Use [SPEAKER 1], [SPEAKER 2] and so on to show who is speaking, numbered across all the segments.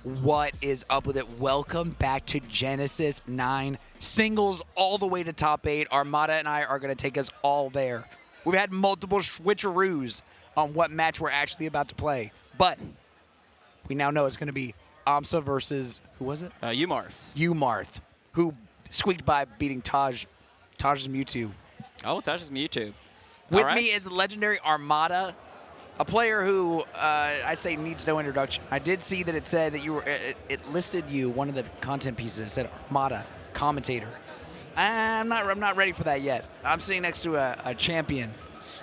[SPEAKER 1] What is up with it? Welcome back to Genesis 9. Singles all the way to top 8. Armada and I are going to take us all there. We've had multiple switcheroos on what match we're actually about to play. But we now know it's going to be Amsa versus, who was it?
[SPEAKER 2] uMarth.
[SPEAKER 1] uMarth, who squeaked by beating Taj's Mewtwo.
[SPEAKER 2] Oh, Taj's Mewtwo.
[SPEAKER 1] With me is the legendary Armada, a player who I say needs no introduction. I did see that it said that you were. It listed you, one of the content pieces. It said Armada commentator. I'm not ready for that yet. I'm sitting next to a champion,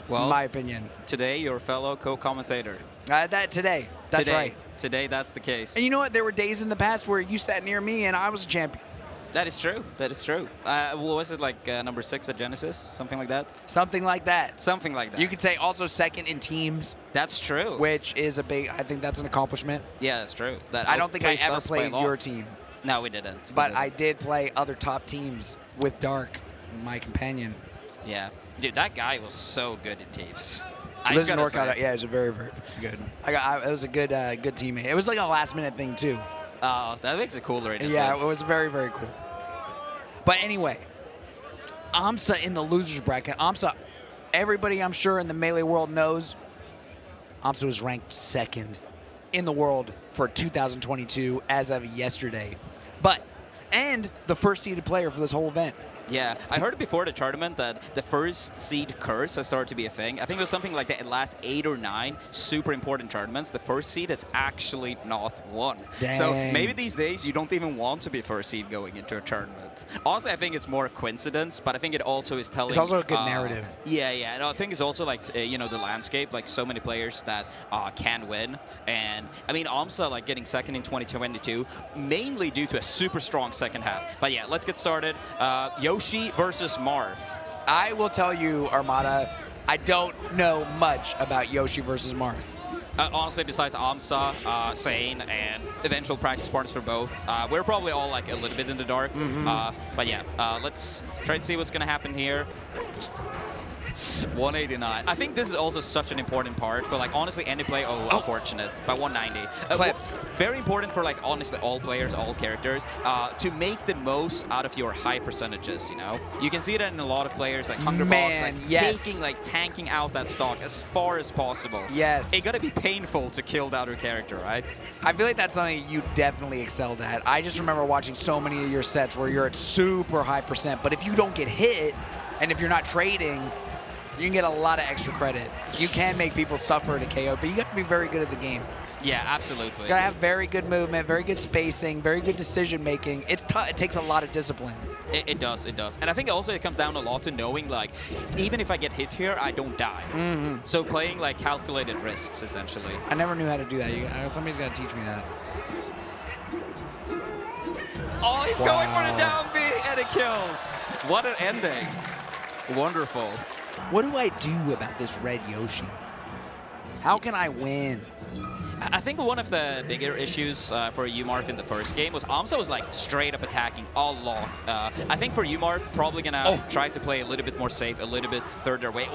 [SPEAKER 1] in my opinion.
[SPEAKER 2] Today, your fellow co-commentator.
[SPEAKER 1] Today. That's right.
[SPEAKER 2] Today, that's the case.
[SPEAKER 1] And you know what? There were days in the past where you sat near me and I was a champion.
[SPEAKER 2] That is true. That is true. Was it like number 6 at Genesis? Something like that?
[SPEAKER 1] Something like that.
[SPEAKER 2] Something like that.
[SPEAKER 1] You could say also second in teams.
[SPEAKER 2] That's true.
[SPEAKER 1] Which is I think that's an accomplishment.
[SPEAKER 2] Yeah, that's true.
[SPEAKER 1] I don't think I ever played your team.
[SPEAKER 2] No, we didn't.
[SPEAKER 1] But I did play other top teams with Dark, my companion.
[SPEAKER 2] Yeah. Dude, that guy was so good in teams.
[SPEAKER 1] Yeah, it was a very, very good. It was a good teammate. It was like a last-minute thing, too.
[SPEAKER 2] Oh, that makes it cooler in a
[SPEAKER 1] Yeah,
[SPEAKER 2] sense.
[SPEAKER 1] it was very, very cool. But anyway, Amsa in the losers bracket. Amsa, everybody I'm sure in the Melee world knows, Amsa was ranked 2nd in the world for 2022 as of yesterday. And the first seeded player for this whole event.
[SPEAKER 2] Yeah, I heard it before the tournament that the first seed curse has started to be a thing. I think it was something like the last 8 or 9 super important tournaments. The first seed has actually not won.
[SPEAKER 1] Dang.
[SPEAKER 2] So maybe these days you don't even want to be first seed going into a tournament. Honestly, I think it's more a coincidence, but I think it also is telling...
[SPEAKER 1] It's also a good narrative.
[SPEAKER 2] Yeah. And I think it's also like, the landscape, like so many players that can win. And I mean, Amsa like getting 2nd in 2022, mainly due to a super strong second half. But yeah, let's get started. Yoshi versus Marth.
[SPEAKER 1] I will tell you, Armada, I don't know much about Yoshi versus Marth.
[SPEAKER 2] Honestly, besides Amsa, Zain, and eventual practice partners for both, we're probably all like a little bit in the dark. But yeah, let's try to see what's going to happen here. 189. I think this is also such an important part for like honestly any play. Unfortunate by 190.
[SPEAKER 1] Clipped.
[SPEAKER 2] Very important for like honestly all players, all characters, to make the most out of your high percentages. You can see that in a lot of players like Hungrybox, like tanking out that stock as far as possible.
[SPEAKER 1] Yes.
[SPEAKER 2] It's gotta be painful to kill the other character, right?
[SPEAKER 1] I feel like that's something you definitely excelled at. I just remember watching so many of your sets where you're at super high percent, but if you don't get hit, and if you're not trading, you can get a lot of extra credit. You can make people suffer at a KO, but you got to be very good at the game.
[SPEAKER 2] Yeah, absolutely.
[SPEAKER 1] You got to have very good movement, very good spacing, very good decision making. It's tough. It takes a lot of discipline.
[SPEAKER 2] It does. And I think also it comes down a lot to knowing like, even if I get hit here, I don't die. So playing like calculated risks, essentially.
[SPEAKER 1] I never knew how to do that. Somebody's got to teach me that.
[SPEAKER 2] Oh, he's going for the down B, and it kills. What an ending. Wonderful.
[SPEAKER 1] What do I do about this red Yoshi? How can I win?
[SPEAKER 2] I think one of the bigger issues for uMarth in the first game was Amsa was like straight up attacking a lot. I think for uMarth, probably gonna try to play a little bit more safe, a little bit further away.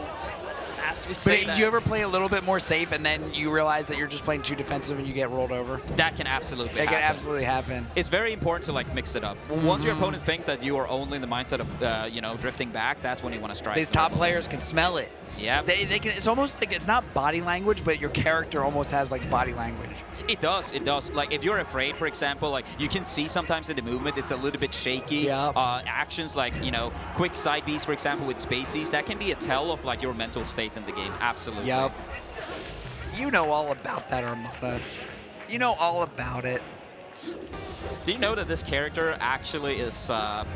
[SPEAKER 2] As we say
[SPEAKER 1] But do you ever play a little bit more safe and then you realize that you're just playing too defensive and you get rolled over?
[SPEAKER 2] That can absolutely happen.
[SPEAKER 1] That can absolutely happen.
[SPEAKER 2] It's very important to like mix it up. Once your opponent thinks that you are only in the mindset of drifting back, that's when you want to strike.
[SPEAKER 1] These top players can smell it.
[SPEAKER 2] Yeah.
[SPEAKER 1] They can. It's almost like it's not body language, but your character almost has like body language.
[SPEAKER 2] It does. Like if you're afraid, for example, like you can see sometimes in the movement it's a little bit shaky.
[SPEAKER 1] Yep.
[SPEAKER 2] Actions like quick side Bs, for example, with spaceys, that can be a tell of like your mental state in the game. Absolutely.
[SPEAKER 1] Yep. You know all about that, Armada. You know all about it.
[SPEAKER 2] Do you know that this character actually is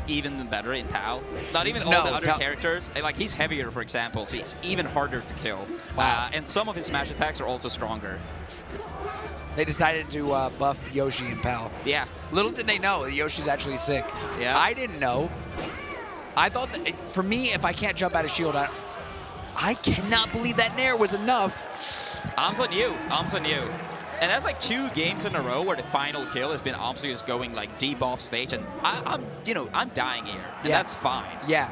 [SPEAKER 2] even better in PAL? Not even all the other characters. Like he's heavier, for example, so it's even harder to kill.
[SPEAKER 1] Wow.
[SPEAKER 2] And some of his smash attacks are also stronger.
[SPEAKER 1] They decided to buff Yoshi and PAL.
[SPEAKER 2] Yeah.
[SPEAKER 1] Little did they know that Yoshi's actually sick.
[SPEAKER 2] Yeah.
[SPEAKER 1] I didn't know. I thought that, for me, if I can't jump out of shield, I cannot believe that nair was enough.
[SPEAKER 2] Amsa knew. And that's like 2 games in a row where the final kill has been Amsa just going like deep off stage, and I'm dying here, and that's fine.
[SPEAKER 1] Yeah,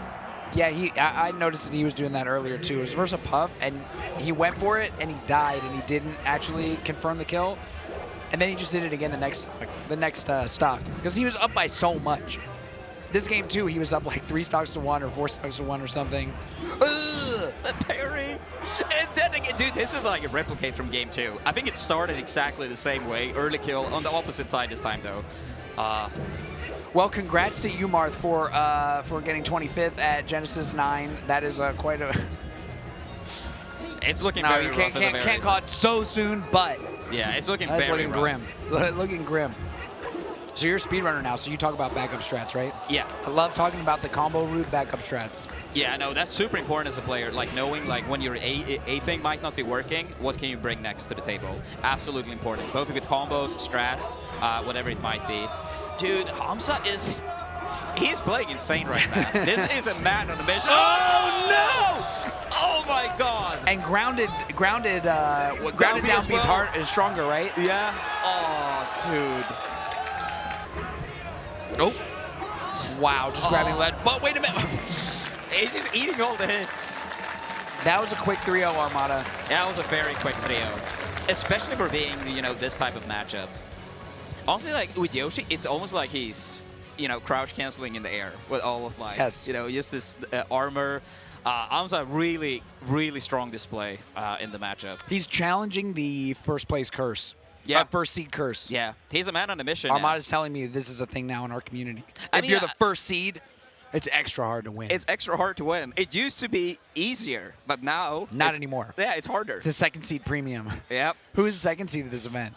[SPEAKER 1] I noticed that he was doing that earlier too. It was versus Puff, and he went for it, and he died, and he didn't actually confirm the kill. And then he just did it again the next stock because he was up by so much. This game too, he was up like 3 stocks to 1 or 4 stocks to 1 or something.
[SPEAKER 2] Ugh, the parry. And then again, dude, this is like a replicate from game 2. I think it started exactly the same way. Early kill on the opposite side this time though.
[SPEAKER 1] Well, congrats to uMarth for getting 25th at Genesis 9. That is quite a.
[SPEAKER 2] It's looking
[SPEAKER 1] No,
[SPEAKER 2] very
[SPEAKER 1] you
[SPEAKER 2] rough.
[SPEAKER 1] can't call it so soon, but
[SPEAKER 2] Yeah, it's looking
[SPEAKER 1] that's
[SPEAKER 2] very
[SPEAKER 1] looking
[SPEAKER 2] rough.
[SPEAKER 1] grim. Looking grim. So you're a speedrunner now, so you talk about backup strats, right?
[SPEAKER 2] Yeah.
[SPEAKER 1] I love talking about the combo route backup strats.
[SPEAKER 2] Yeah, no, that's super important as a player. Like knowing like when your A thing might not be working, what can you bring next to the table? Absolutely important. Both with combos, strats, whatever it might be. Dude, Amsa he's playing insane right now. This is a man on a mission. Oh no! Oh my god!
[SPEAKER 1] And grounded
[SPEAKER 2] Down B
[SPEAKER 1] down
[SPEAKER 2] as
[SPEAKER 1] B is
[SPEAKER 2] well.
[SPEAKER 1] hard is stronger, right?
[SPEAKER 2] Yeah. Oh, dude.
[SPEAKER 1] Oh. Wow, just grabbing lead. But wait a minute.
[SPEAKER 2] He's just eating all the hits.
[SPEAKER 1] That was a quick 3-0 Armada.
[SPEAKER 2] That was a very quick 3-0. Especially for being, this type of matchup. Honestly, like, with Yoshi, it's almost like he's, crouch canceling in the air with all of, like,
[SPEAKER 1] Yes.
[SPEAKER 2] just this armor. Amsa really, really strong display in the matchup.
[SPEAKER 1] He's challenging the first place curse.
[SPEAKER 2] Yeah.
[SPEAKER 1] First seed curse.
[SPEAKER 2] Yeah, he's a man on a mission now.
[SPEAKER 1] Armada's telling me this is a thing now in our community.
[SPEAKER 2] I
[SPEAKER 1] If
[SPEAKER 2] mean,
[SPEAKER 1] you're the first seed, it's extra hard to win.
[SPEAKER 2] It's extra hard to win. It used to be easier, but now...
[SPEAKER 1] Not anymore.
[SPEAKER 2] Yeah, it's harder.
[SPEAKER 1] It's a second seed premium.
[SPEAKER 2] Yep.
[SPEAKER 1] Who is the second seed of this event?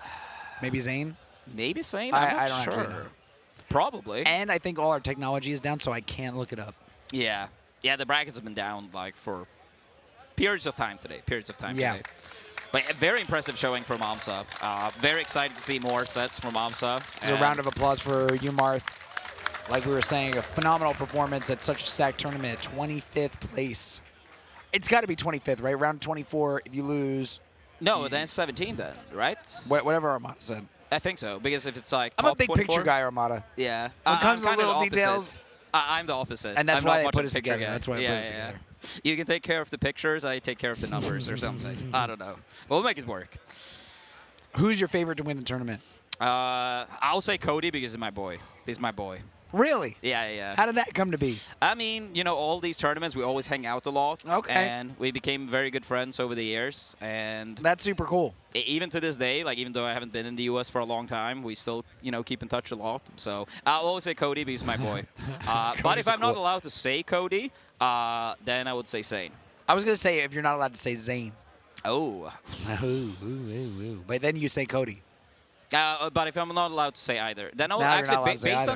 [SPEAKER 1] Maybe Zain?
[SPEAKER 2] Maybe Zain?
[SPEAKER 1] I
[SPEAKER 2] I'm not
[SPEAKER 1] don't
[SPEAKER 2] sure.
[SPEAKER 1] actually know.
[SPEAKER 2] Probably.
[SPEAKER 1] And I think all our technology is down, so I can't look it up.
[SPEAKER 2] Yeah. Yeah, the brackets have been down, like, for periods of time today.
[SPEAKER 1] Yeah.
[SPEAKER 2] Today. But a very impressive showing from Amsa. Very excited to see more sets from Amsa.
[SPEAKER 1] So a round of applause for uMarth. Like we were saying, a phenomenal performance at such a stacked tournament at 25th place. It's got to be 25th, right? Round 24, if you lose.
[SPEAKER 2] No, then it's 17 then, right?
[SPEAKER 1] Whatever Armada said.
[SPEAKER 2] I think so, because if it's like
[SPEAKER 1] I'm a
[SPEAKER 2] top
[SPEAKER 1] big
[SPEAKER 2] 24,
[SPEAKER 1] picture guy, Armada.
[SPEAKER 2] Yeah.
[SPEAKER 1] When it comes to
[SPEAKER 2] I'm
[SPEAKER 1] the
[SPEAKER 2] kinda
[SPEAKER 1] little
[SPEAKER 2] opposite.
[SPEAKER 1] details.
[SPEAKER 2] I'm the opposite.
[SPEAKER 1] And that's
[SPEAKER 2] I'm
[SPEAKER 1] why
[SPEAKER 2] not
[SPEAKER 1] they
[SPEAKER 2] much
[SPEAKER 1] put
[SPEAKER 2] of a
[SPEAKER 1] us
[SPEAKER 2] picture
[SPEAKER 1] together.
[SPEAKER 2] guy.
[SPEAKER 1] That's why they
[SPEAKER 2] yeah,
[SPEAKER 1] put us
[SPEAKER 2] yeah.
[SPEAKER 1] together.
[SPEAKER 2] You can take care of the pictures, I take care of the numbers or something. I don't know. We'll make it work.
[SPEAKER 1] Who's your favorite to win the tournament?
[SPEAKER 2] I'll say Cody because he's my boy. He's my boy.
[SPEAKER 1] Really?
[SPEAKER 2] Yeah.
[SPEAKER 1] How did that come to be?
[SPEAKER 2] I mean, all these tournaments, we always hang out a lot.
[SPEAKER 1] Okay.
[SPEAKER 2] And we became very good friends over the years. And
[SPEAKER 1] That's super cool.
[SPEAKER 2] even to this day, like even though I haven't been in the U.S. for a long time, we still, keep in touch a lot. So I'll always say Cody because he's my boy. But if I'm not
[SPEAKER 1] cool.
[SPEAKER 2] allowed to say Cody, then I would say Zain.
[SPEAKER 1] I was going to say if you're not allowed to say Zain.
[SPEAKER 2] Oh.
[SPEAKER 1] But then you say Cody.
[SPEAKER 2] But if I'm not allowed to say either, then I'll
[SPEAKER 1] Now you're not
[SPEAKER 2] actually,
[SPEAKER 1] allowed to say
[SPEAKER 2] based
[SPEAKER 1] either.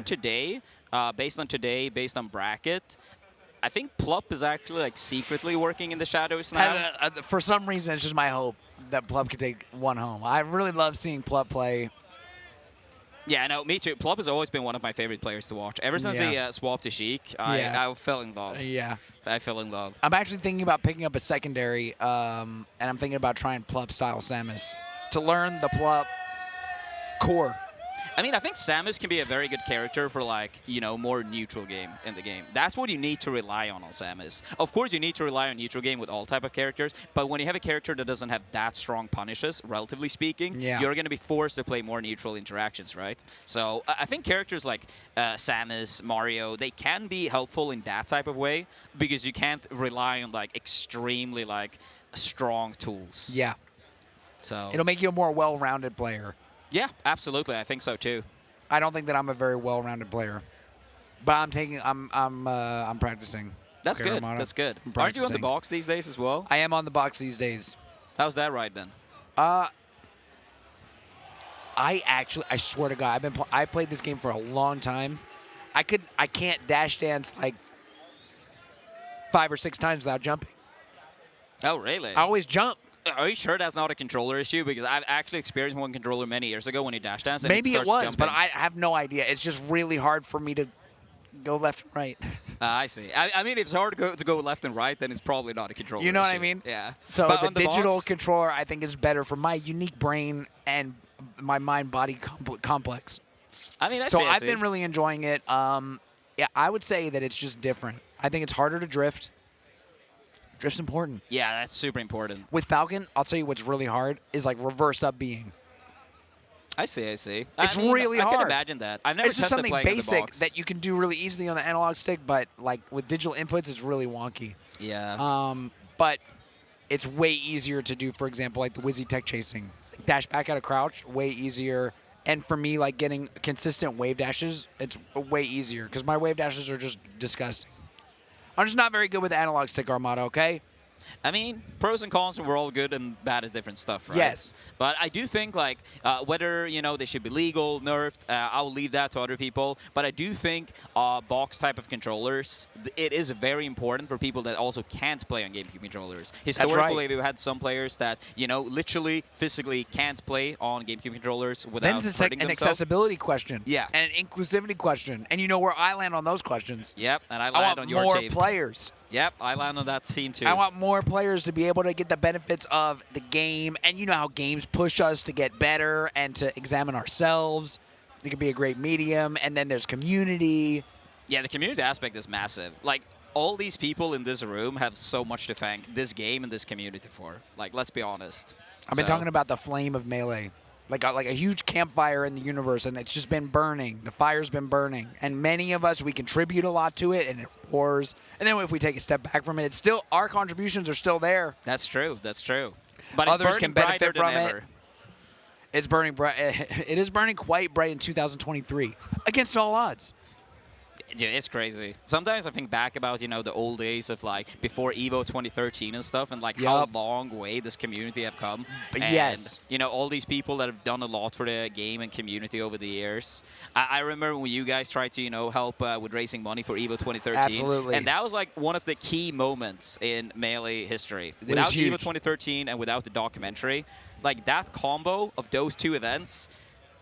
[SPEAKER 2] on today, based on bracket, I think Plup is actually like secretly working in the shadows now.
[SPEAKER 1] For some reason, it's just my hope that Plup could take one home. I really love seeing Plup play.
[SPEAKER 2] Yeah, no, me too. Plup has always been one of my favorite players to watch. Ever since he swapped to Sheik, I fell in love.
[SPEAKER 1] Yeah.
[SPEAKER 2] I fell in love.
[SPEAKER 1] I'm actually thinking about picking up a secondary, and I'm thinking about trying Plup-style Samus to learn the Plup core.
[SPEAKER 2] I mean, I think Samus can be a very good character for, like, more neutral game in the game. That's what you need to rely on Samus. Of course, you need to rely on neutral game with all type of characters, but when you have a character that doesn't have that strong punishes, relatively speaking, you're going to be forced to play more neutral interactions, right? So I think characters like Samus, Mario, they can be helpful in that type of way because you can't rely on, like, extremely, like, strong tools.
[SPEAKER 1] Yeah.
[SPEAKER 2] So
[SPEAKER 1] It'll make you a more well-rounded player.
[SPEAKER 2] Yeah, absolutely. I think so too.
[SPEAKER 1] I don't think that I'm a very well-rounded player, but I'm practicing.
[SPEAKER 2] That's
[SPEAKER 1] Okay,
[SPEAKER 2] good.
[SPEAKER 1] Armada.
[SPEAKER 2] That's good.
[SPEAKER 1] I'm
[SPEAKER 2] Aren't you on the
[SPEAKER 1] practicing.
[SPEAKER 2] box these days as well?
[SPEAKER 1] I am on the box these days.
[SPEAKER 2] How's that right then?
[SPEAKER 1] I swear to God, I played this game for a long time. I can't dash dance like 5 or 6 times without jumping.
[SPEAKER 2] Oh, really?
[SPEAKER 1] I always jump.
[SPEAKER 2] Are you sure that's not a controller issue? Because I've actually experienced one controller many years ago when he dash danced.
[SPEAKER 1] Maybe it was, but
[SPEAKER 2] jumping.
[SPEAKER 1] I have no idea. It's just really hard for me to go left and right.
[SPEAKER 2] I see. I mean, if it's hard to go left and right, then it's probably not a controller
[SPEAKER 1] You know what
[SPEAKER 2] issue.
[SPEAKER 1] I mean?
[SPEAKER 2] Yeah.
[SPEAKER 1] So
[SPEAKER 2] But
[SPEAKER 1] the
[SPEAKER 2] on
[SPEAKER 1] digital
[SPEAKER 2] box-
[SPEAKER 1] controller, I think, is better for my unique brain and my mind-body complex.
[SPEAKER 2] I mean,
[SPEAKER 1] So I've
[SPEAKER 2] see.
[SPEAKER 1] been really enjoying it. Yeah, I would say that it's just different. I think it's harder to drift. Drift's important.
[SPEAKER 2] Yeah, that's super important.
[SPEAKER 1] With Falcon, I'll tell you what's really hard is like reverse up being.
[SPEAKER 2] I see. I see.
[SPEAKER 1] It's
[SPEAKER 2] I mean,
[SPEAKER 1] really
[SPEAKER 2] I
[SPEAKER 1] hard.
[SPEAKER 2] can imagine that. I've never
[SPEAKER 1] It's just
[SPEAKER 2] tested
[SPEAKER 1] something
[SPEAKER 2] playing in the
[SPEAKER 1] basic
[SPEAKER 2] box.
[SPEAKER 1] that you can do really easily on the analog stick, but like with digital inputs, it's really wonky.
[SPEAKER 2] Yeah.
[SPEAKER 1] But it's way easier to do, for example, like the Wizzy Tech chasing. Dash back out of crouch, way easier. And for me, like getting consistent wave dashes, it's way easier because my wave dashes are just disgusting. I'm just not very good with the analog stick, Armada, okay?
[SPEAKER 2] I mean, pros and cons, we're all good and bad at different stuff, right?
[SPEAKER 1] Yes.
[SPEAKER 2] But I do think, like, whether, they should be legal, nerfed, I'll leave that to other people. But I do think box type of controllers, it is very important for people that also can't play on GameCube controllers. Historically, we've had some players that, literally, physically can't play on GameCube controllers without
[SPEAKER 1] Then it's
[SPEAKER 2] hurting
[SPEAKER 1] an
[SPEAKER 2] themselves.
[SPEAKER 1] accessibility question.
[SPEAKER 2] Yeah.
[SPEAKER 1] And an inclusivity question. And you know where I land on those questions.
[SPEAKER 2] Yep, and I
[SPEAKER 1] I
[SPEAKER 2] land
[SPEAKER 1] want
[SPEAKER 2] on your
[SPEAKER 1] more
[SPEAKER 2] team.
[SPEAKER 1] players.
[SPEAKER 2] Yep, I land on that team too.
[SPEAKER 1] I want more players to be able to get the benefits of the game. And you know how games push us to get better and to examine ourselves. It could be a great medium. And then there's community.
[SPEAKER 2] Yeah, the community aspect is massive. Like, all these people in this room have so much to thank this game and this community for. Like, let's be honest.
[SPEAKER 1] I've been talking about the flame of Melee. Like a huge campfire in the universe, and it's just been burning. The fire's been burning. And many of us, we contribute a lot to it, and it roars. And then if we take a step back from it, it's still, our contributions are still there.
[SPEAKER 2] That's true. That's true. But
[SPEAKER 1] Others
[SPEAKER 2] it's
[SPEAKER 1] can
[SPEAKER 2] burning
[SPEAKER 1] benefit
[SPEAKER 2] brighter
[SPEAKER 1] from
[SPEAKER 2] than
[SPEAKER 1] it.
[SPEAKER 2] ever.
[SPEAKER 1] It's burning bright. It is burning quite bright in 2023, against all odds.
[SPEAKER 2] Dude, it's crazy. Sometimes I think back about, the old days of, like, before EVO 2013 and stuff, and, like, how
[SPEAKER 1] Yup.
[SPEAKER 2] long way this community have come. And,
[SPEAKER 1] Yes.
[SPEAKER 2] all these people that have done a lot for the game and community over the years. I remember when you guys tried to, help with raising money for EVO 2013.
[SPEAKER 1] Absolutely.
[SPEAKER 2] And that was, like, one of the key moments in Melee history.
[SPEAKER 1] was
[SPEAKER 2] Without
[SPEAKER 1] huge.
[SPEAKER 2] EVO 2013 and without the documentary, like, that combo of those two events,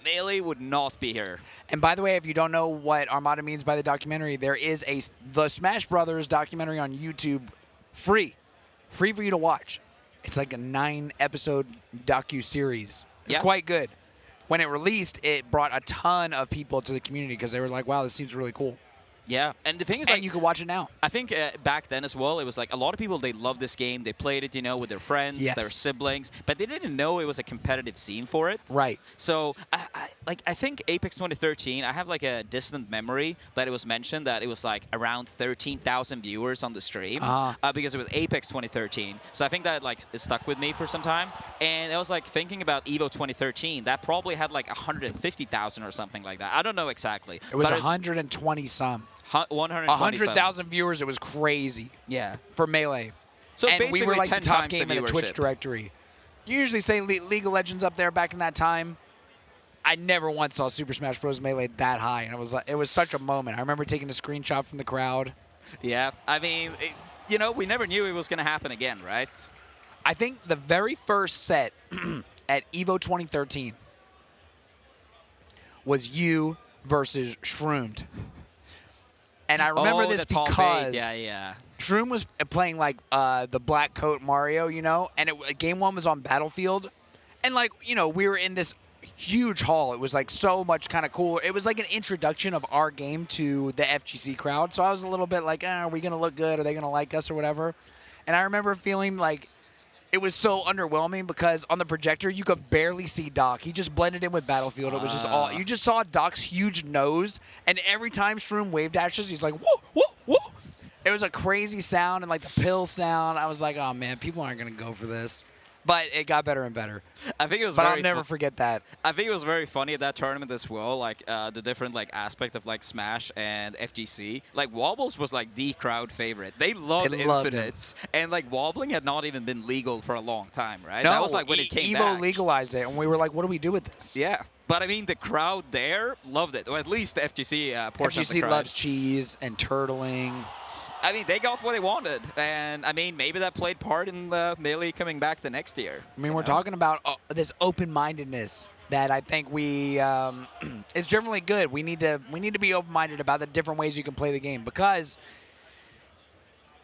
[SPEAKER 2] Melee would not be here.
[SPEAKER 1] And by the way, if you don't know what Armada means by the documentary, there is the Smash Brothers documentary on YouTube, free for you to watch. It's like a 9-episode docu-series. It's
[SPEAKER 2] Yeah.
[SPEAKER 1] quite good. When it released, it brought a ton of people to the community because they were like, wow, this seems really cool.
[SPEAKER 2] Yeah, and the thing is,
[SPEAKER 1] And
[SPEAKER 2] like,
[SPEAKER 1] you can watch it now.
[SPEAKER 2] I think back then as well, it was like a lot of people, they loved this game. They played it, with their friends,
[SPEAKER 1] Yes.
[SPEAKER 2] their siblings, but they didn't know it was a competitive scene for it.
[SPEAKER 1] Right.
[SPEAKER 2] So, I think Apex 2013, I have like a distant memory that it was mentioned that it was like around 13,000 viewers on the stream because it was Apex 2013. So I think that like it stuck with me for some time. And I was like thinking about EVO 2013, that probably had like 150,000 or something like that. I don't know exactly.
[SPEAKER 1] It was
[SPEAKER 2] but it's
[SPEAKER 1] 120 some.
[SPEAKER 2] 120
[SPEAKER 1] 100,000 viewers. It was crazy
[SPEAKER 2] Yeah.
[SPEAKER 1] for Melee.
[SPEAKER 2] So
[SPEAKER 1] and
[SPEAKER 2] basically
[SPEAKER 1] we were like
[SPEAKER 2] 10
[SPEAKER 1] the top
[SPEAKER 2] times
[SPEAKER 1] game
[SPEAKER 2] the
[SPEAKER 1] in the Twitch
[SPEAKER 2] viewership.
[SPEAKER 1] directory. You usually say League of Legends up there back in that time. I never once saw Super Smash Bros. Melee that high, and it was such a moment. I remember taking a screenshot from the crowd.
[SPEAKER 2] Yeah, I mean, we never knew it was going to happen again, right?
[SPEAKER 1] I think the very first set at EVO 2013 was you versus Shroomed. And I remember this
[SPEAKER 2] the top
[SPEAKER 1] because
[SPEAKER 2] 8. Yeah.
[SPEAKER 1] Shroom was playing like the black coat Mario, and game 1 was on Battlefield. And like, we were in this huge hall. It was like so much kind of cool. It was like an introduction of our game to the FGC crowd. So I was a little bit like, are we going to look good? Are they going to like us or whatever? And I remember feeling like it was so underwhelming because on the projector, you could barely see Doc. He just blended in with Battlefield. It was just all, you just saw Doc's huge nose. And every time Shroom wave dashes, he's like, whoa, whoa, whoa. It was a crazy sound and like the pill sound. I was like, oh man, people aren't going to go for this. But it got better and better.
[SPEAKER 2] I think it was.
[SPEAKER 1] But
[SPEAKER 2] very
[SPEAKER 1] I'll never forget that.
[SPEAKER 2] I think it was very funny at that tournament as well. Like the different like aspect of like Smash and FGC. Like Wobbles was like the crowd favorite. They loved Infinites, and like wobbling had not even been legal for a long time, right?
[SPEAKER 1] No,
[SPEAKER 2] that was like when it came
[SPEAKER 1] Evo
[SPEAKER 2] back.
[SPEAKER 1] legalized it, and we were like, what do we do with this?
[SPEAKER 2] Yeah. But I mean, the crowd there loved it, or at least the FGC portion of the
[SPEAKER 1] FGC
[SPEAKER 2] crowd.
[SPEAKER 1] loves cheese and turtling.
[SPEAKER 2] I mean, they got what they wanted, and I mean, maybe that played part in the Melee coming back the next year.
[SPEAKER 1] I mean, we're talking about this open-mindedness that I think we it's generally good. We need to be open-minded about the different ways you can play the game because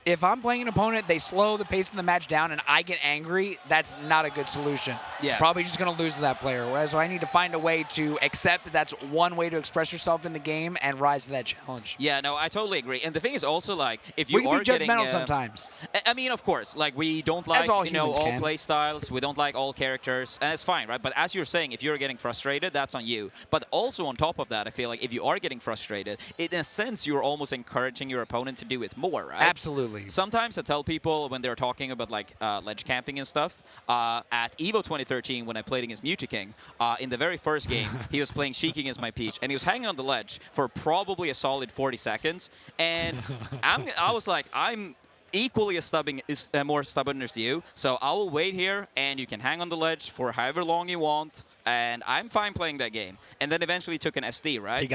[SPEAKER 1] If I'm playing an opponent, they slow the pace of the match down, and I get angry, that's not a good solution.
[SPEAKER 2] Yeah.
[SPEAKER 1] Probably just going to lose to that player. Whereas I need to find a way to accept that that's one way to express yourself in the game and rise to that challenge.
[SPEAKER 2] Yeah, no, I totally agree. And the thing is also, like, if
[SPEAKER 1] We
[SPEAKER 2] you
[SPEAKER 1] can
[SPEAKER 2] are
[SPEAKER 1] be
[SPEAKER 2] getting...
[SPEAKER 1] judgmental sometimes.
[SPEAKER 2] I mean, of course, like, we don't like,
[SPEAKER 1] As all
[SPEAKER 2] you know,
[SPEAKER 1] humans
[SPEAKER 2] all
[SPEAKER 1] can.
[SPEAKER 2] play styles. We don't like all characters. And it's fine, right? But as you're saying, if you're getting frustrated, that's on you. But also on top of that, I feel like if you are getting frustrated, in a sense, you're almost encouraging your opponent to do it more, right?
[SPEAKER 1] Absolutely.
[SPEAKER 2] Sometimes I tell people when they're talking about like ledge camping and stuff, at EVO 2013 when I played against Mewtwo, in the very first game, he was playing Sheik against my Peach, and he was hanging on the ledge for probably a solid 40 seconds. And I was like, I'm equally as more stubborn as you, so I will wait here, and you can hang on the ledge for however long you want, and I'm fine playing that game. And then eventually took an SD, right?
[SPEAKER 1] He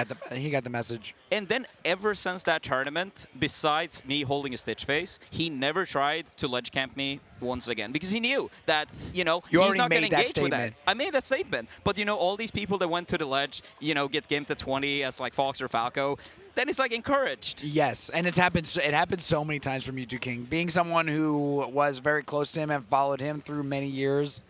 [SPEAKER 1] got the message.
[SPEAKER 2] And then ever since that tournament, besides me holding a Stitch face, he never tried to ledge camp me once again, because he knew that, you know, he's not going to engage with that. I made that statement. But, you know, all these people that went to the ledge, you know, get gimped at 20 as like Fox or Falco, then it's like encouraged.
[SPEAKER 1] Yes, and it happened so many times for Mewtwo King. Being someone who was very close to him and followed him through many years,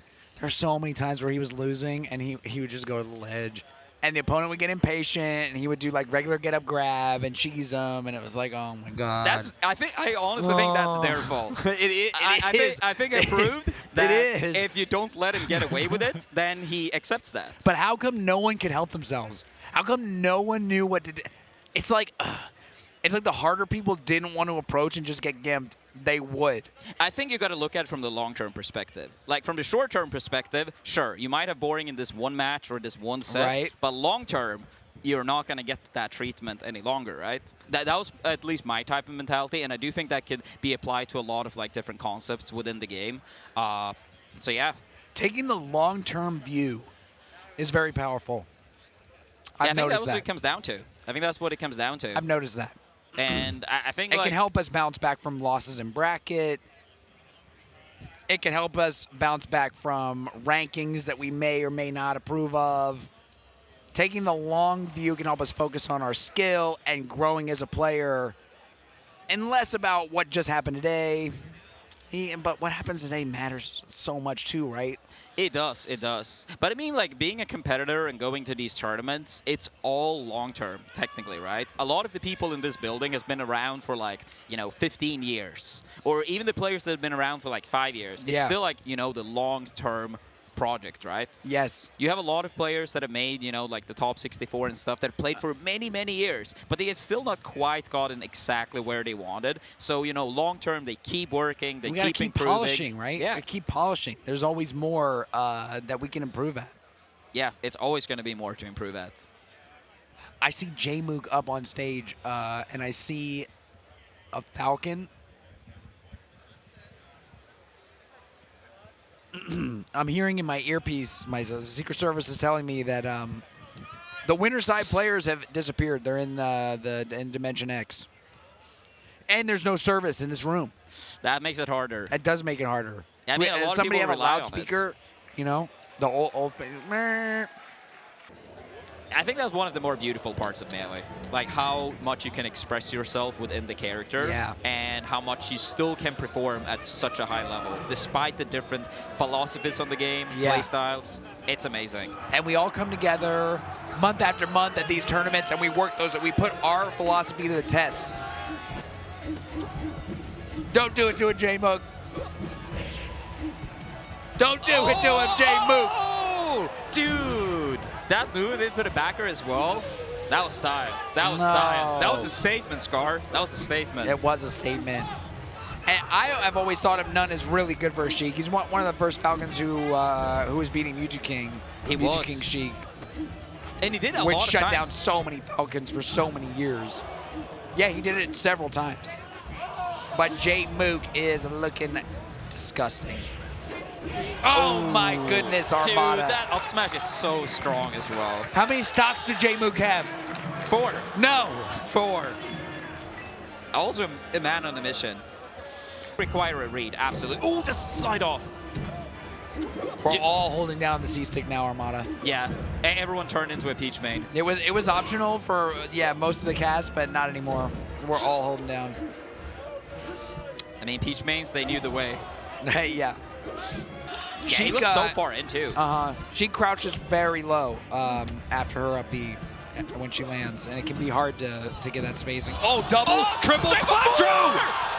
[SPEAKER 1] there's so many times where he was losing and he would just go to the ledge. And the opponent would get impatient, and he would do like regular get up grab and cheese him, and it was like, oh my god.
[SPEAKER 2] I honestly think that's their fault. I think it proved that if you don't let him get away with it, then he accepts that.
[SPEAKER 1] But how come no one could help themselves? How come no one knew what to do? It's like the harder people didn't want to approach and just get gimped, they would.
[SPEAKER 2] I think you got to look at it from the long-term perspective. Like, from the short-term perspective, sure, you might have boring in this one match or this one set,
[SPEAKER 1] right.
[SPEAKER 2] But long-term, you're not going to get that treatment any longer, right? That was at least my type of mentality, and I do think that could be applied to a lot of like different concepts within the game. So yeah.
[SPEAKER 1] Taking the long-term view is very powerful.
[SPEAKER 2] I think that's what it comes down to. I think that's what it comes down to.
[SPEAKER 1] I've noticed that.
[SPEAKER 2] And I think
[SPEAKER 1] it can help us bounce back from losses in bracket. It can help us bounce back from rankings that we may or may not approve of. Taking the long view can help us focus on our skill and growing as a player, and less about what just happened today. But what happens today matters so much too, right?
[SPEAKER 2] It does, it does. But I mean, like, being a competitor and going to these tournaments, it's all long-term, technically, right? A lot of the people in this building has been around for, like, you know, 15 years. Or even the players that have been around for, like, 5 years. It's still, like, you know, the long-term project, right?
[SPEAKER 1] Yes.
[SPEAKER 2] You have a lot of players that have made, you know, like the top 64 and stuff that played for many, many years, but they have still not quite gotten exactly where they wanted. So, you know, long term, they keep working, they keep improving.
[SPEAKER 1] Polishing, right?
[SPEAKER 2] Yeah.
[SPEAKER 1] We keep polishing. There's always more that we can improve at.
[SPEAKER 2] Yeah, it's always going to be more to improve at.
[SPEAKER 1] I see Jmook up on stage, and I see a Falcon. I'm hearing in my earpiece, my Secret Service is telling me that the winter side players have disappeared. They're in in Dimension X. And there's no service in this room.
[SPEAKER 2] That makes it harder.
[SPEAKER 1] It does make it harder.
[SPEAKER 2] I mean, a lot of
[SPEAKER 1] somebody
[SPEAKER 2] people
[SPEAKER 1] have a
[SPEAKER 2] rely on
[SPEAKER 1] loudspeaker, you know, the old
[SPEAKER 2] I think that's one of the more beautiful parts of Melee. Like how much you can express yourself within the character, and how much you still can perform at such a high level, despite the different philosophies on the game, play styles. It's amazing.
[SPEAKER 1] And we all come together month after month at these tournaments, and we work those, and we put our philosophy to the test. Don't do it to a Jmook. Don't do it to him, Jmook.
[SPEAKER 2] Oh, dude. That move into the backer as well, that was style. That was style. That was a statement, Scar. That was a statement.
[SPEAKER 1] It was a statement. And I have always thought of None as really good for Sheik. He's one of the first Falcons who was beating Mewtwo King. Mewtwo King Sheik.
[SPEAKER 2] And he did it a lot of
[SPEAKER 1] Which
[SPEAKER 2] times.
[SPEAKER 1] shut down so many Falcons for so many years. Yeah, he did it several times. But Jmook is looking disgusting. Oh my goodness, Armada.
[SPEAKER 2] Dude, that up smash is so strong as well.
[SPEAKER 1] How many stops did Jmook have?
[SPEAKER 2] 4.
[SPEAKER 1] No.
[SPEAKER 2] 4. Also a man on a mission. Require a read, absolutely. Oh, the slide off.
[SPEAKER 1] We're all holding down the C-stick now, Armada.
[SPEAKER 2] Yeah, everyone turned into a Peach main.
[SPEAKER 1] It was optional for most of the cast, but not anymore. We're all holding down.
[SPEAKER 2] I mean, Peach mains, they knew the way.
[SPEAKER 1] Hey, yeah.
[SPEAKER 2] Yeah, he was so far in, too.
[SPEAKER 1] She crouches very low after her up B when she lands, and it can be hard to get that spacing. Oh, double, triple, quadro!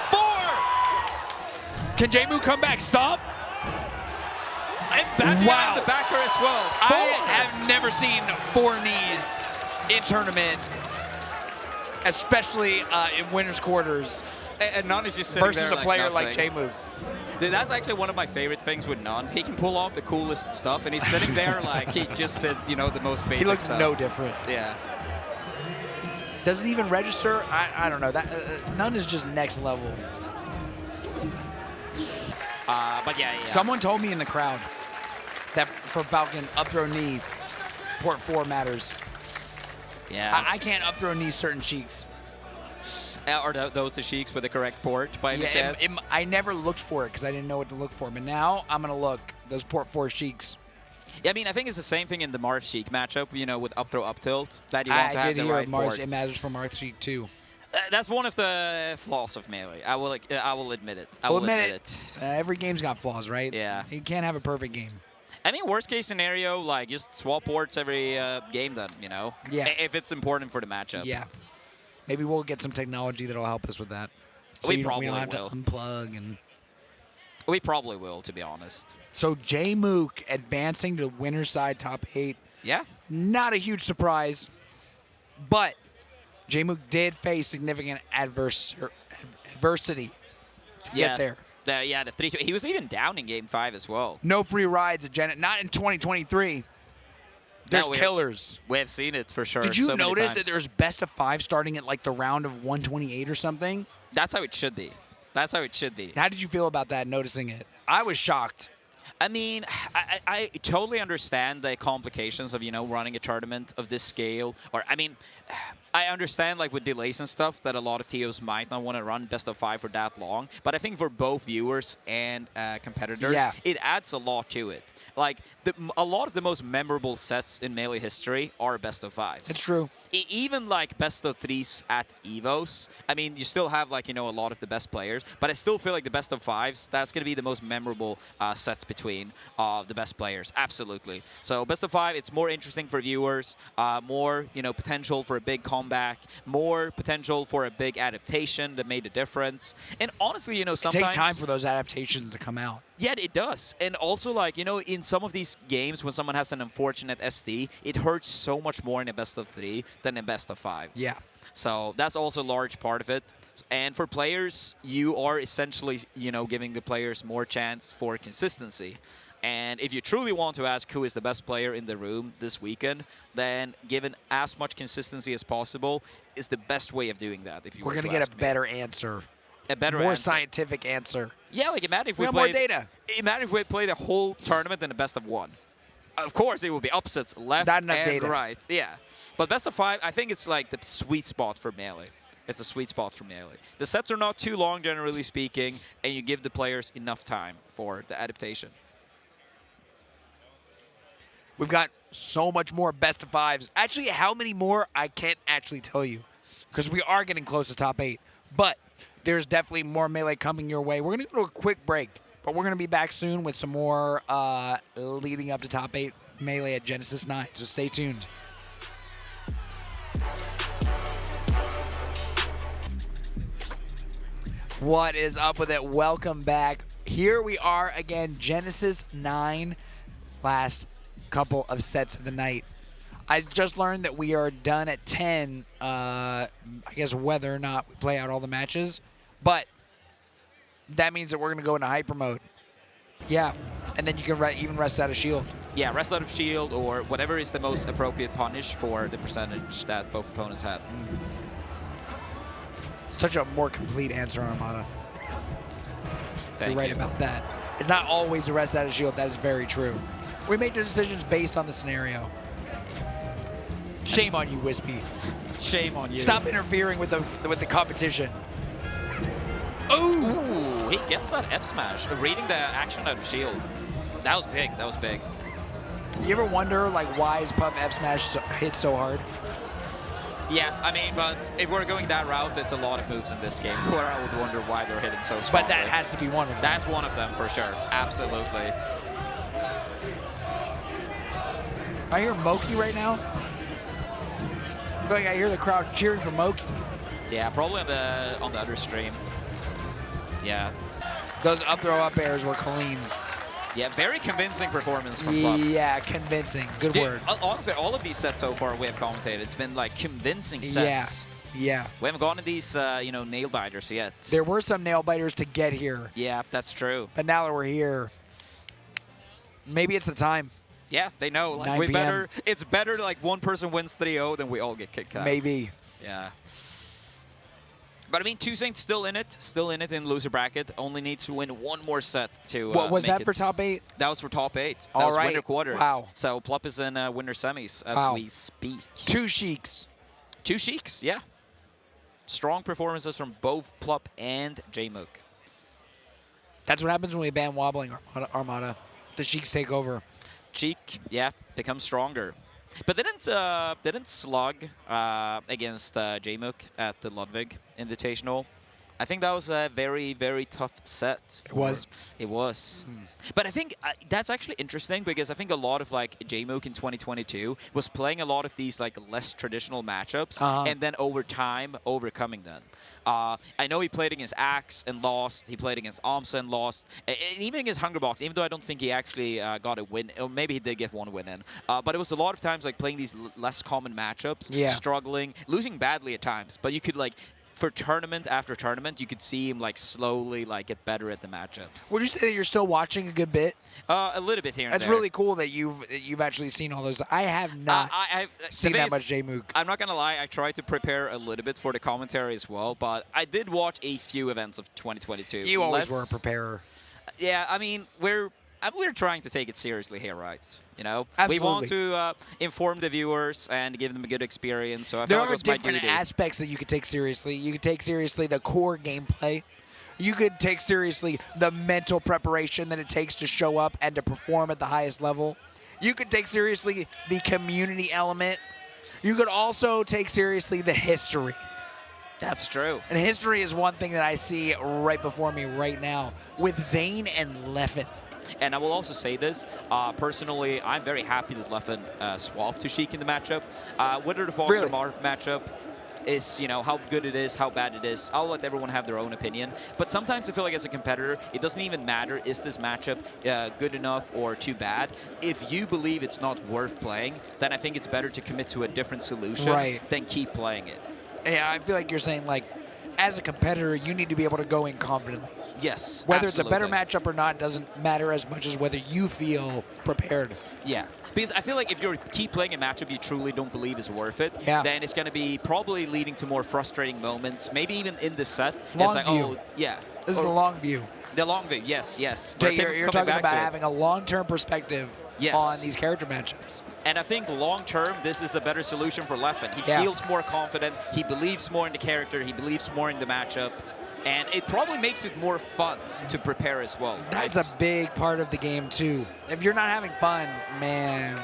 [SPEAKER 1] 4! Can Jmook come back? Stop!
[SPEAKER 2] And wow. The backer as well. 4!
[SPEAKER 1] I have never seen 4 knees in tournament, especially in winners quarters.
[SPEAKER 2] And None is just sitting
[SPEAKER 1] versus
[SPEAKER 2] there
[SPEAKER 1] a player
[SPEAKER 2] nothing.
[SPEAKER 1] like Jmook.
[SPEAKER 2] That's actually one of my favorite things with None. He can pull off the coolest stuff, and he's sitting there like he just did, the most basic stuff.
[SPEAKER 1] He looks no different.
[SPEAKER 2] Yeah.
[SPEAKER 1] Does it even register? I don't know. That None is just next level.
[SPEAKER 2] But yeah.
[SPEAKER 1] Someone told me in the crowd that for Falcon, up throw knee, port 4 matters.
[SPEAKER 2] Yeah.
[SPEAKER 1] I can't up throw knee certain cheeks.
[SPEAKER 2] Are those the cheeks with the correct port by any chance?
[SPEAKER 1] I never looked for it because I didn't know what to look for. But now I'm going to look. Those port 4 cheeks.
[SPEAKER 2] Yeah, I mean, I think it's the same thing in the Marth Sheik matchup, with up throw, up tilt, that you want to have the right port.
[SPEAKER 1] It matters for Marth Sheik too.
[SPEAKER 2] That's one of the flaws of Melee. I will admit it. I
[SPEAKER 1] will
[SPEAKER 2] admit it.
[SPEAKER 1] Every game's got flaws, right?
[SPEAKER 2] Yeah.
[SPEAKER 1] You can't have a perfect game.
[SPEAKER 2] I mean, worst case scenario, like just swap ports every game then,
[SPEAKER 1] Yeah.
[SPEAKER 2] If it's important for the matchup.
[SPEAKER 1] Yeah. Maybe we'll get some technology that'll help us with that. So
[SPEAKER 2] we probably
[SPEAKER 1] don't have
[SPEAKER 2] will.
[SPEAKER 1] to unplug and.
[SPEAKER 2] We probably will, to be honest.
[SPEAKER 1] So Jmook advancing to winner side top 8.
[SPEAKER 2] Yeah.
[SPEAKER 1] Not a huge surprise, but Jmook did face significant adversity to get there.
[SPEAKER 2] The 3-2. He was even down in Game 5 as well.
[SPEAKER 1] No free rides at Janet. Not in 2023. There's killers.
[SPEAKER 2] We have seen it for sure.
[SPEAKER 1] Did you
[SPEAKER 2] so
[SPEAKER 1] notice
[SPEAKER 2] that
[SPEAKER 1] there's best of 5 starting at like the round of 128 or something?
[SPEAKER 2] That's how it should be. That's how it should be.
[SPEAKER 1] How did you feel about that, noticing it? I was shocked.
[SPEAKER 2] I mean, I totally understand the complications of, running a tournament of this scale. Or, I mean, I understand, like, with delays and stuff, that a lot of TOs might not want to run best of 5 for that long. But I think for both viewers and competitors, it adds a lot to it. Like, a lot of the most memorable sets in Melee history are best of 5s.
[SPEAKER 1] It's true.
[SPEAKER 2] Even, like, best of 3s at EVOs, I mean, you still have, like, a lot of the best players. But I still feel like the best of 5s, that's going to be the most memorable sets between the best players. Absolutely. So, best of 5, it's more interesting for viewers, more, potential for a big comeback, more potential for a big adaptation that made a difference. And honestly, sometimes...
[SPEAKER 1] It takes time for those adaptations to come out.
[SPEAKER 2] Yeah, it does. And also, like, in some of these games, when someone has an unfortunate SD, it hurts so much more in a best of 3 than in best of 5.
[SPEAKER 1] Yeah.
[SPEAKER 2] So that's also a large part of it. And for players, you are essentially, giving the players more chance for consistency. And if you truly want to ask who is the best player in the room this weekend, then given as much consistency as possible is the best way of doing that. If you
[SPEAKER 1] We're going to get a better answer.
[SPEAKER 2] A better
[SPEAKER 1] more
[SPEAKER 2] answer.
[SPEAKER 1] Scientific answer.
[SPEAKER 2] Yeah, like imagine if
[SPEAKER 1] we
[SPEAKER 2] played
[SPEAKER 1] more data.
[SPEAKER 2] Imagine if we played a whole tournament in a best of 1. Of course, it would be upsets left and
[SPEAKER 1] data.
[SPEAKER 2] right. Yeah, but best of 5, I think it's like the sweet spot for Melee. It's a sweet spot for Melee. The sets are not too long, generally speaking, and you give the players enough time for the adaptation.
[SPEAKER 1] We've got so much more best of 5s. Actually, how many more, I can't actually tell you, because we are getting close to top 8. But there's definitely more Melee coming your way. We're going to go to a quick break, but we're going to be back soon with some more leading up to top 8 Melee at Genesis 9, so stay tuned. What is up with it? Welcome back. Here we are again, Genesis 9, last couple of sets of the night. I just learned that we are done at 10, I guess whether or not we play out all the matches, but that means that we're going to go into hyper mode. Yeah, and then you can even rest out of shield.
[SPEAKER 2] Yeah, rest out of shield or whatever is the most appropriate punish for the percentage that both opponents had.
[SPEAKER 1] Such a more complete answer, Armada.
[SPEAKER 2] You're
[SPEAKER 1] right about that. It's not always a rest out of shield. That is very true. We make the decisions based on the scenario. Shame on you, Wispy.
[SPEAKER 2] Shame on you.
[SPEAKER 1] Stop interfering with the competition.
[SPEAKER 2] Ooh, he gets that F smash. Reading the action out of shield. That was big. That was big.
[SPEAKER 1] You ever wonder like why is Puff F smash hit so hard?
[SPEAKER 2] Yeah, I mean, but if we're going that route, it's a lot of moves in this game where I would wonder why they're hitting so strongly.
[SPEAKER 1] But that has to be one of them.
[SPEAKER 2] That's one of them for sure. Absolutely.
[SPEAKER 1] I hear Moki right now. I feel like I hear the crowd cheering for Moki.
[SPEAKER 2] Yeah, probably on the other stream. Yeah.
[SPEAKER 1] Those up throw up airs were clean.
[SPEAKER 2] Yeah, very convincing performance from Club.
[SPEAKER 1] Yeah, convincing. Good word.
[SPEAKER 2] Honestly, all of these sets so far we have commentated, it's been like convincing sets.
[SPEAKER 1] Yeah.
[SPEAKER 2] We haven't gotten these, nail biters yet.
[SPEAKER 1] There were some nail biters to get here.
[SPEAKER 2] Yeah, that's true.
[SPEAKER 1] But now that we're here, maybe it's the time.
[SPEAKER 2] Yeah, they know.
[SPEAKER 1] 9
[SPEAKER 2] Like
[SPEAKER 1] PM.
[SPEAKER 2] It's better like one person wins 3-0 than we all get kicked out.
[SPEAKER 1] Maybe.
[SPEAKER 2] Yeah. But I mean, Zain still in it in loser bracket. Only needs to win one more set to.
[SPEAKER 1] What was
[SPEAKER 2] make
[SPEAKER 1] that for top 8?
[SPEAKER 2] That was for top 8. That
[SPEAKER 1] All
[SPEAKER 2] was
[SPEAKER 1] right.
[SPEAKER 2] winner quarters.
[SPEAKER 1] Wow.
[SPEAKER 2] So Plup is in winner semis as we speak.
[SPEAKER 1] 2 Sheiks.
[SPEAKER 2] 2 Sheiks, yeah. Strong performances from both Plup and Jmook.
[SPEAKER 1] That's what happens when we ban wobbling Armada. The Sheiks take over.
[SPEAKER 2] Cheek, yeah, becomes stronger. But they didn't slug against Jmook at the Ludwig Invitational. I think that was a very, very tough set.
[SPEAKER 1] It was.
[SPEAKER 2] It was. But I think that's actually interesting because I think a lot of like Jmook in 2022 was playing a lot of these like less traditional matchups and then over time overcoming them. I know he played against Axe and lost. He played against Amsa and lost. And even against Hungerbox, even though I don't think he actually got a win, or maybe he did get one win in. But it was a lot of times like playing these less common matchups, struggling, losing badly at times. But you could like, for tournament after tournament, you could see him like slowly like get better at the matchups.
[SPEAKER 1] Would you say that you're still watching a good bit?
[SPEAKER 2] A little bit here and
[SPEAKER 1] That's
[SPEAKER 2] there.
[SPEAKER 1] really cool that you've actually seen all those. I have not
[SPEAKER 2] I've
[SPEAKER 1] seen that much Jmook.
[SPEAKER 2] I'm not gonna lie, I tried to prepare a little bit for the commentary as well, but I did watch a few events of 2022.
[SPEAKER 1] You always were a preparer.
[SPEAKER 2] Yeah, I mean we're trying to take it seriously here, right? You know,
[SPEAKER 1] Absolutely.
[SPEAKER 2] we want to inform the viewers and give them a good experience. So I
[SPEAKER 1] There
[SPEAKER 2] felt like it
[SPEAKER 1] are
[SPEAKER 2] was my
[SPEAKER 1] different
[SPEAKER 2] duty.
[SPEAKER 1] aspects that you could take seriously. You could take seriously the core gameplay. You could take seriously the mental preparation that it takes to show up and to perform at the highest level. You could take seriously the community element. You could also take seriously the history.
[SPEAKER 2] That's true.
[SPEAKER 1] And history is one thing that I see right before me right now with Zain and Leffen.
[SPEAKER 2] And I will also say this, personally, I'm very happy that Leffen swapped to Sheik in the matchup. Whether the Fox or Marth matchup is, you know, how good it is, how bad it is, I'll let everyone have their own opinion. But sometimes I feel like as a competitor, it doesn't even matter, is this matchup good enough or too bad? If you believe it's not worth playing, then I think it's better to commit to a different solution than keep playing it.
[SPEAKER 1] Yeah, I feel like you're saying, like, as a competitor, you need to be able to go in confidently.
[SPEAKER 2] Yes,
[SPEAKER 1] Whether
[SPEAKER 2] absolutely.
[SPEAKER 1] it's a better matchup or not doesn't matter as much as whether you feel prepared.
[SPEAKER 2] Yeah, because I feel like if you keep playing a matchup you truly don't believe is worth it, then it's going to be probably leading to more frustrating moments, maybe even in this set.
[SPEAKER 1] Long
[SPEAKER 2] it's like,
[SPEAKER 1] view.
[SPEAKER 2] oh, yeah.
[SPEAKER 1] This is the long view.
[SPEAKER 2] The long view, yes, yes.
[SPEAKER 1] Jay, you're talking about having a long-term perspective on these character matchups.
[SPEAKER 2] And I think long-term, this is a better solution for Leffen. He feels more confident, he believes more in the character, he believes more in the matchup. And it probably makes it more fun to prepare as well.
[SPEAKER 1] That's a big part of the game, too. If you're not having fun, man.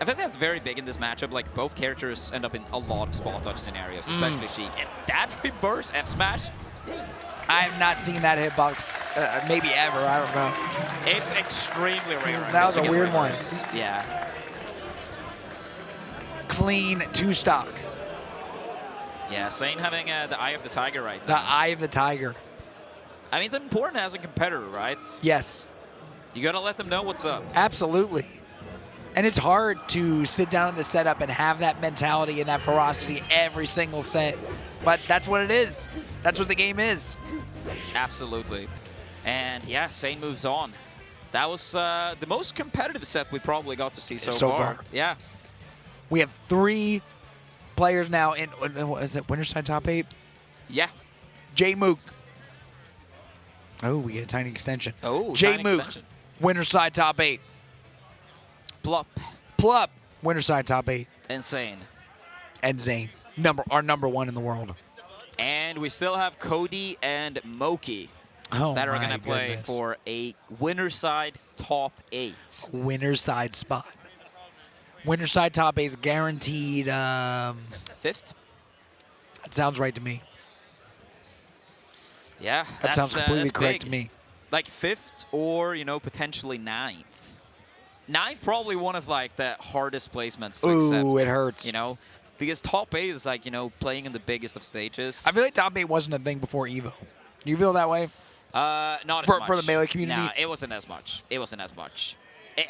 [SPEAKER 2] I think that's very big in this matchup. Like, both characters end up in a lot of spot touch scenarios, especially Sheik. And that reverse F smash.
[SPEAKER 1] I have not seen that hitbox, maybe ever. I don't know.
[SPEAKER 2] It's extremely rare.
[SPEAKER 1] That was a weird one.
[SPEAKER 2] Yeah.
[SPEAKER 1] Clean 2-stock.
[SPEAKER 2] Yeah, Zain having the Eye of the Tiger right
[SPEAKER 1] now. The Eye of the Tiger.
[SPEAKER 2] I mean, it's important as a competitor, right?
[SPEAKER 1] Yes.
[SPEAKER 2] You got to let them know what's up.
[SPEAKER 1] Absolutely. And it's hard to sit down in the setup and have that mentality and that ferocity every single set. But that's what it is. That's what the game is.
[SPEAKER 2] Absolutely. And yeah, Zain moves on. That was the most competitive set we probably got to see so far. Yeah.
[SPEAKER 1] We have 3 players now in, is it winner's side top 8?
[SPEAKER 2] Yeah.
[SPEAKER 1] Jmook. Oh, we get a tiny extension.
[SPEAKER 2] Oh,
[SPEAKER 1] Jmook, winner's side top 8. Plup, winner's side top 8.
[SPEAKER 2] And Zain.
[SPEAKER 1] And Zain, our number 1 in the world.
[SPEAKER 2] And we still have Cody and Moki that are going to play for a winner's side top 8.
[SPEAKER 1] Winner's side spot. Winner side top 8 is guaranteed.
[SPEAKER 2] Fifth?
[SPEAKER 1] That sounds right to me.
[SPEAKER 2] Yeah,
[SPEAKER 1] That sounds completely
[SPEAKER 2] that's
[SPEAKER 1] correct
[SPEAKER 2] big.
[SPEAKER 1] to me.
[SPEAKER 2] Like fifth or, potentially ninth. Ninth, probably one of like the hardest placements to accept.
[SPEAKER 1] Ooh, it hurts.
[SPEAKER 2] Because top 8 is like, playing in the biggest of stages.
[SPEAKER 1] I feel like top 8 wasn't a thing before Evo. Do you feel that way?
[SPEAKER 2] Not as much.
[SPEAKER 1] For the Melee community?
[SPEAKER 2] Nah, it wasn't as much.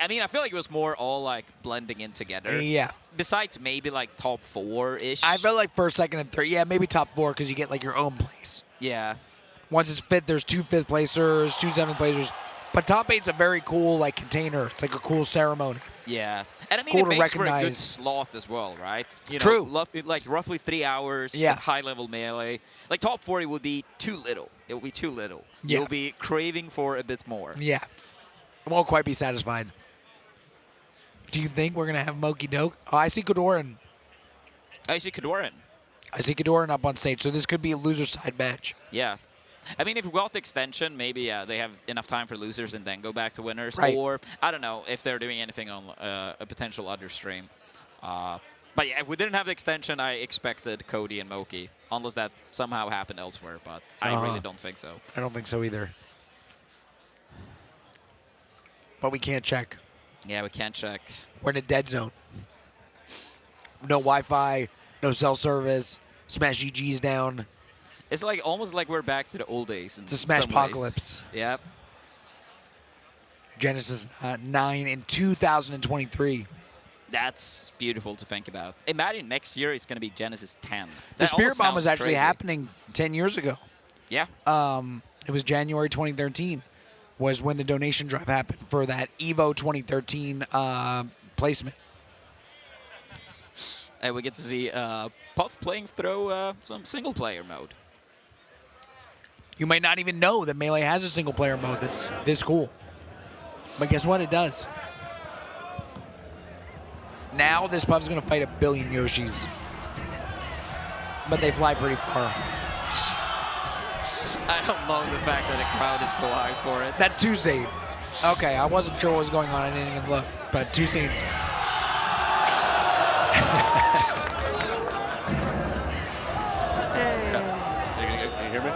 [SPEAKER 2] I mean, I feel like it was more all like blending in together.
[SPEAKER 1] Yeah.
[SPEAKER 2] Besides maybe like top 4-ish.
[SPEAKER 1] I felt like first, second, and third. Yeah, maybe top 4 because you get like your own place.
[SPEAKER 2] Yeah.
[SPEAKER 1] Once it's fifth, there's 2 fifth placers, 2 seventh placers. But top 8's a very cool like container. It's like a cool ceremony.
[SPEAKER 2] Yeah. And I mean,
[SPEAKER 1] Cool
[SPEAKER 2] it
[SPEAKER 1] to
[SPEAKER 2] makes for a good
[SPEAKER 1] recognize.
[SPEAKER 2] slot as well, right?
[SPEAKER 1] True.
[SPEAKER 2] Like roughly 3 hours.
[SPEAKER 1] Yeah.
[SPEAKER 2] High-level melee. Like top 40 would be too little. It would be too little.
[SPEAKER 1] Yeah.
[SPEAKER 2] You'll be craving for a bit more.
[SPEAKER 1] Yeah. I won't quite be satisfied. Do you think we're going to have Moki Doke? Oh, I see Kodorin.
[SPEAKER 2] I see Kodorin.
[SPEAKER 1] I see Kodorin up on stage, so this could be a loser side match.
[SPEAKER 2] Yeah. I mean, if we got the extension, maybe they have enough time for losers and then go back to winners.
[SPEAKER 1] Right.
[SPEAKER 2] Or, I don't know, if they're doing anything on a potential other stream. But yeah, if we didn't have the extension, I expected Cody and Moki. Unless that somehow happened elsewhere, but I really don't think so.
[SPEAKER 1] I don't think so either. But we can't check.
[SPEAKER 2] Yeah, we can't check.
[SPEAKER 1] We're in a dead zone. No Wi-Fi, no cell service, Smash EG's down.
[SPEAKER 2] It's like almost like we're back to the old days.
[SPEAKER 1] It's a Smash apocalypse.
[SPEAKER 2] Yep.
[SPEAKER 1] Genesis 9 in 2023.
[SPEAKER 2] That's beautiful to think about. Imagine next year it's going to be Genesis 10.
[SPEAKER 1] The
[SPEAKER 2] That
[SPEAKER 1] Spirit
[SPEAKER 2] almost
[SPEAKER 1] Bomb was
[SPEAKER 2] sounds
[SPEAKER 1] actually
[SPEAKER 2] crazy.
[SPEAKER 1] happening 10 years ago.
[SPEAKER 2] Yeah.
[SPEAKER 1] It was January 2013 was when the donation drive happened for that EVO 2013 placement.
[SPEAKER 2] And we get to see Puff playing through some single-player mode.
[SPEAKER 1] You might not even know that Melee has a single-player mode that's this cool. But guess what? It does. Now this Puff's going to fight 1 billion Yoshis. But they fly pretty far.
[SPEAKER 2] I don't love the fact that the crowd is so hyped for it.
[SPEAKER 1] That's 2 Zain. Okay, I wasn't sure what was going on. I didn't even look. But 2 Zains.
[SPEAKER 3] Can you hear me?